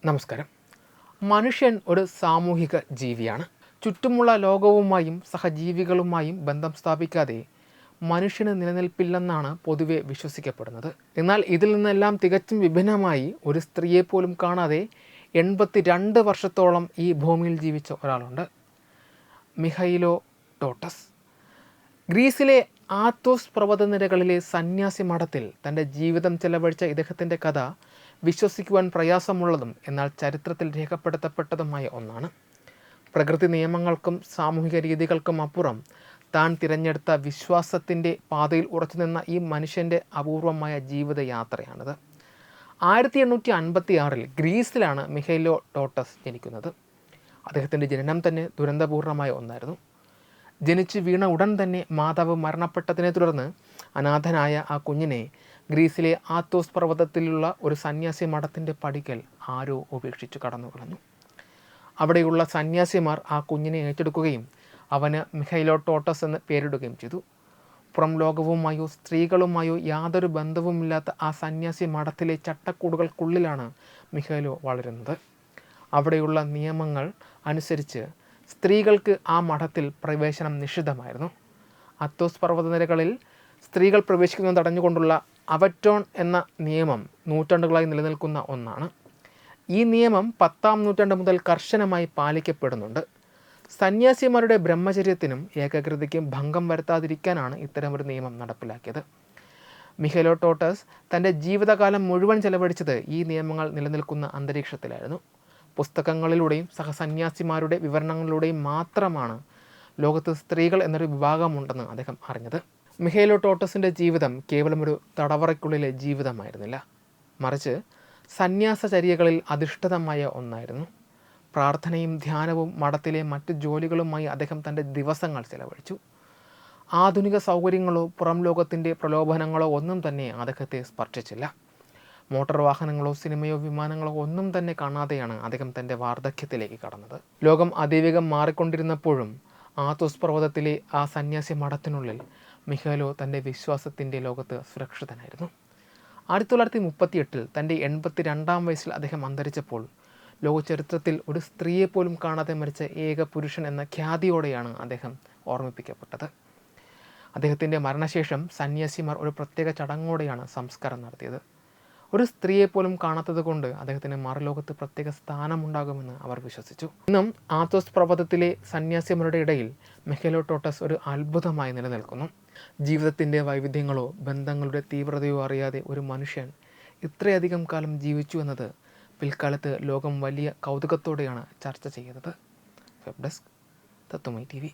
നമസ്കാരം. മനുഷ്യൻ ഒരു സാമൂഹിക ജീവിയാണ്. ചുറ്റുമുള്ള ലോകവുമായും സഹജീവികളുമായും ബന്ധം സ്ഥാപിക്കാതെ മനുഷ്യന് നിലനിൽപ്പില്ലെന്നാണ് പൊതുവെ വിശ്വസിക്കപ്പെടുന്നത്. എന്നാൽ ഇതിൽ നിന്നെല്ലാം തികച്ചും വിഭിന്നമായി ഒരു സ്ത്രീയെപ്പോലും കാണാതെ 82 വർഷത്തോളം ഈ ഭൂമിയിൽ ജീവിച്ച ഒരാളുണ്ട്. മിഖൈലോ ടോട്ടസ്. ഗ്രീസിലെ ആത്തോസ് പർവ്വതനിരകളിലെ സന്യാസി മഠത്തിൽ തൻ്റെ ജീവിതം ചെലവഴിച്ച ഇദ്ദേഹത്തിൻ്റെ കഥ വിശ്വസിക്കുവാൻ പ്രയാസമുള്ളതും എന്നാൽ ചരിത്രത്തിൽ രേഖപ്പെടുത്തപ്പെട്ടതുമായ ഒന്നാണ്. പ്രകൃതി നിയമങ്ങൾക്കും സാമൂഹിക രീതികൾക്കും അപ്പുറം താൻ തിരഞ്ഞെടുത്ത വിശ്വാസത്തിൻ്റെ പാതയിൽ ഉറച്ചുനിന്ന ഈ മനുഷ്യൻ്റെ അപൂർവമായ ജീവിതയാത്രയാണിത്. 1856 ഗ്രീസിലാണ് മിഖൈലോ ടോട്ടസ് ജനിക്കുന്നത്. അദ്ദേഹത്തിൻ്റെ ജനനം തന്നെ ദുരന്തപൂർണമായ ഒന്നായിരുന്നു. ജനിച്ച് വീണ ഉടൻ തന്നെ മാതാവ് മരണപ്പെട്ടതിനെ തുടർന്ന് അനാഥനായ ആ കുഞ്ഞിനെ ഗ്രീസിലെ ആത്തോസ് പർവ്വതത്തിലുള്ള ഒരു സന്യാസി മഠത്തിൻ്റെ പടിക്കൽ ആരോ ഉപേക്ഷിച്ച് കടന്നു കളഞ്ഞു. അവിടെയുള്ള സന്യാസിമാർ ആ കുഞ്ഞിനെ ഏറ്റെടുക്കുകയും അവന് മിഖൈലോ ടോട്ടസ് എന്ന് പേരിടുകയും ചെയ്തു. പുറം ലോകവുമായോ സ്ത്രീകളുമായോ യാതൊരു ബന്ധവുമില്ലാത്ത ആ സന്യാസി മഠത്തിലെ ചട്ടക്കൂടുകൾക്കുള്ളിലാണ് മിഖൈലോ വളരുന്നത്. അവിടെയുള്ള നിയമങ്ങൾ അനുസരിച്ച് സ്ത്രീകൾക്ക് ആ മഠത്തിൽ പ്രവേശനം നിഷിദ്ധമായിരുന്നു. ആത്തോസ് പർവ്വതനിരകളിൽ സ്ത്രീകൾ പ്രവേശിക്കുന്നത് തടഞ്ഞുകൊണ്ടുള്ള അവറ്റോൺ എന്ന നിയമം നൂറ്റാണ്ടുകളായി നിലനിൽക്കുന്ന ഒന്നാണ്. ഈ നിയമം 10-ാം നൂറ്റാണ്ട് മുതൽ കർശനമായി പാലിക്കപ്പെടുന്നുണ്ട്. സന്യാസിമാരുടെ ബ്രഹ്മചര്യത്തിനും ഏകാഗ്രതയ്ക്കും ഭംഗം വരുത്താതിരിക്കാനാണ് ഇത്തരമൊരു നിയമം നടപ്പിലാക്കിയത്. മിഖൈലോ ടോട്ടസ് തൻ്റെ ജീവിതകാലം മുഴുവൻ ചെലവഴിച്ചത് ഈ നിയമങ്ങൾ നിലനിൽക്കുന്ന അന്തരീക്ഷത്തിലായിരുന്നു. പുസ്തകങ്ങളിലൂടെയും സഹസന്യാസിമാരുടെ വിവരണങ്ങളിലൂടെയും മാത്രമാണ് ലോകത്ത് സ്ത്രീകൾ എന്നൊരു വിഭാഗമുണ്ടെന്ന് അദ്ദേഹം അറിഞ്ഞത്. മിഖൈലോ ടോട്ടസിൻ്റെ ജീവിതം കേവലം ഒരു തടവറയ്ക്കുള്ളിലെ ജീവിതമായിരുന്നില്ല, മറിച്ച് സന്യാസചര്യകളിൽ അധിഷ്ഠിതമായ ഒന്നായിരുന്നു. പ്രാർത്ഥനയും ധ്യാനവും മഠത്തിലെ മറ്റ് ജോലികളുമായി അദ്ദേഹം തൻ്റെ ദിവസങ്ങൾ ചെലവഴിച്ചു. ആധുനിക സൗകര്യങ്ങളോ പുറം ലോകത്തിൻ്റെ പ്രലോഭനങ്ങളോ ഒന്നും തന്നെ അദ്ദേഹത്തെ സ്പർശിച്ചില്ല. മോട്ടോർ വാഹനങ്ങളോ സിനിമയോ വിമാനങ്ങളോ ഒന്നും തന്നെ കാണാതെയാണ് അദ്ദേഹം തൻ്റെ വാർദ്ധക്യത്തിലേക്ക് കടന്നത്. ലോകം അതിവേഗം മാറിക്കൊണ്ടിരുന്നപ്പോഴും ആത്തോസ് പർവ്വതത്തിലെ ആ സന്യാസി മഠത്തിനുള്ളിൽ മിഖൈലോ തൻ്റെ വിശ്വാസത്തിൻ്റെ ലോകത്ത് സുരക്ഷിതനായിരുന്നു. 1938 തൻ്റെ 82-ാം വയസ്സിൽ അദ്ദേഹം അന്തരിച്ചപ്പോൾ ലോക ചരിത്രത്തിൽ ഒരു സ്ത്രീയെപ്പോലും കാണാതെ മരിച്ച ഏക പുരുഷൻ എന്ന ഖ്യാതിയോടെയാണ് അദ്ദേഹം ഓർമ്മിപ്പിക്കപ്പെട്ടത്. അദ്ദേഹത്തിൻ്റെ മരണശേഷം സന്യാസിമാർ ഒരു പ്രത്യേക ചടങ്ങോടെയാണ് സംസ്കാരം നടത്തിയത്. ഒരു സ്ത്രീയെപ്പോലും കാണാത്തത് കൊണ്ട് അദ്ദേഹത്തിന് മറുലോകത്ത് പ്രത്യേക സ്ഥാനമുണ്ടാകുമെന്ന് അവർ വിശ്വസിച്ചു. ഇന്നും ആത്തോസ് പർവ്വതത്തിലെ സന്യാസിമാരുടെ ഇടയിൽ മിഖൈലോ ടോട്ടസ് ഒരു അത്ഭുതമായി നിലനിൽക്കുന്നു. ജീവിതത്തിൻ്റെ വൈവിധ്യങ്ങളോ ബന്ധങ്ങളുടെ തീവ്രതയോ അറിയാതെ ഒരു മനുഷ്യൻ ഇത്രയധികം കാലം ജീവിച്ചു എന്നത് പിൽക്കാലത്ത് ലോകം വലിയ കൗതുകത്തോടെയാണ് ചർച്ച ചെയ്യുന്നത്. വെബ് ഡെസ്ക് തത്വമൈ TV.